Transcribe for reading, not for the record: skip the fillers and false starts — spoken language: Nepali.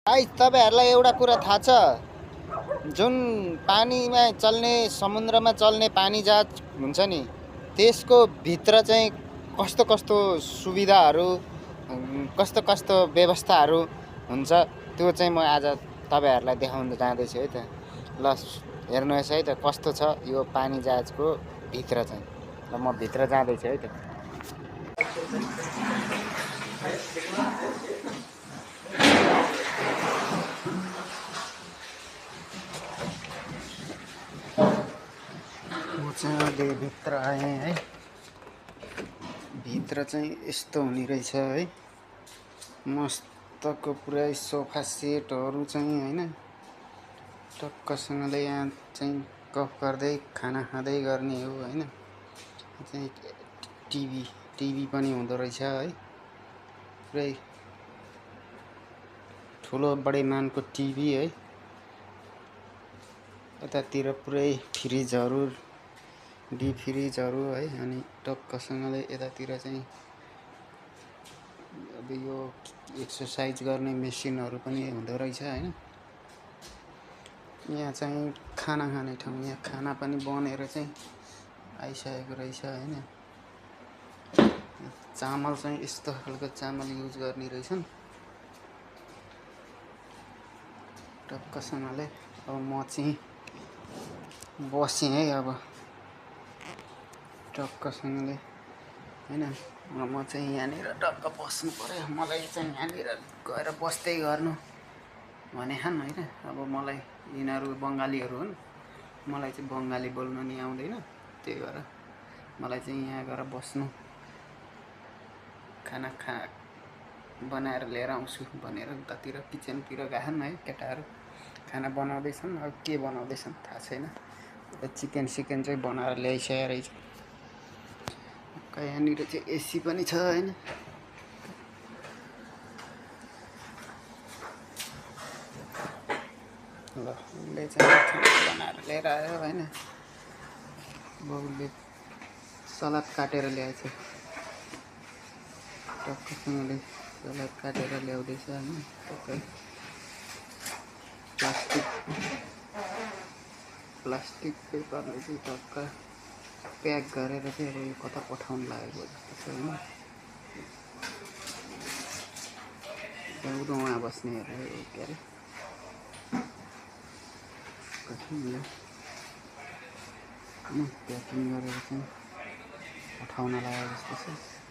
गाइस तपाईहरुलाई एउटा कुरा थाहा छ जुन पानीमा चल्ने समुद्रमा चल्ने पानी जहाज हुन्छ नि त्यसको भित्र चाहिँ कस्तो कस्तो सुविधाहरू कस्तो कस्तो व्यवस्थाहरू हुन्छ त्यो चाहिँ म आज तपाईहरुलाई देखाउन जाँदै छु है त ल हेर्नुहोस् है त कस्तो छ यो पानी जहाजको भित्र चाहिँ ल म भित्र जाँदै छु है त म चाहिँ अहिले भित्र आएँ है भित्र चाहिँ यस्तो हुने रहेछ है मस्तको पुरै सोफा सेटहरू चाहिँ हैन टक्कसँगले यहाँ चाहिँ गफ गर्दै खाना खाँदै गर्ने हो हैन चाहिँ टिभी पनि हुँदो रहेछ है पुरै ठुलो बडे मानको टिभी है यतातिर पुरै फ्रिजहरू डी फ्रिजहरू है अनि टक्कसँगले यतातिर चाहिँ अब यो एक्सरसाइज गर्ने मेसिनहरू पनि हुँदो रहेछ हैन यहाँ चाहिँ खाना खाने ठाउँ यहाँ खाना पनि बनेर चाहिँ आइसकेको रहेछ हैन चामल चाहिँ यस्तो खालको चामल युज गर्ने रहेछन् टक्कसँगले अब म चाहिँ बसेँ है अब टक्कसँगले हैन म चाहिँ यहाँनिर टक्क बस्नु पर्यो मलाई चाहिँ यहाँनिर गएर बस्दै गर्नु भने हैन अब मलाई यिनीहरू बङ्गालीहरू हुन् मलाई चाहिँ बङ्गाली बोल्न नि आउँदैन त्यही भएर मलाई चाहिँ यहाँ गएर बस्नु खाना बनाएर लिएर आउँछु भनेर उतातिर किचनतिर गएछन् है केटाहरू खाना बनाउँदैछन् अब के बनाउँदैछन् थाहा छैन चिकन चाहिँ बनाएर ल्याइसकेको रहेछ यहाँनिर चाहिँ एसी पनि छ हैन ल उसले चाहिँ बनाएर लिएर आयो हैन बाउले सलाद काटेर ल्याएछ टक्कसँगले सलाद काटेर ल्याउँदैछ हैन टक्कै प्लास्टिक पेपरले चाहिँ टक्क प्याक गरेर चाहिँ अब यो कता पठाउनु लागेको जस्तो छ हैन उहाँ बस्नेहरू के अरे प्याकिङ गरेर चाहिँ पठाउन लागेको जस्तो छ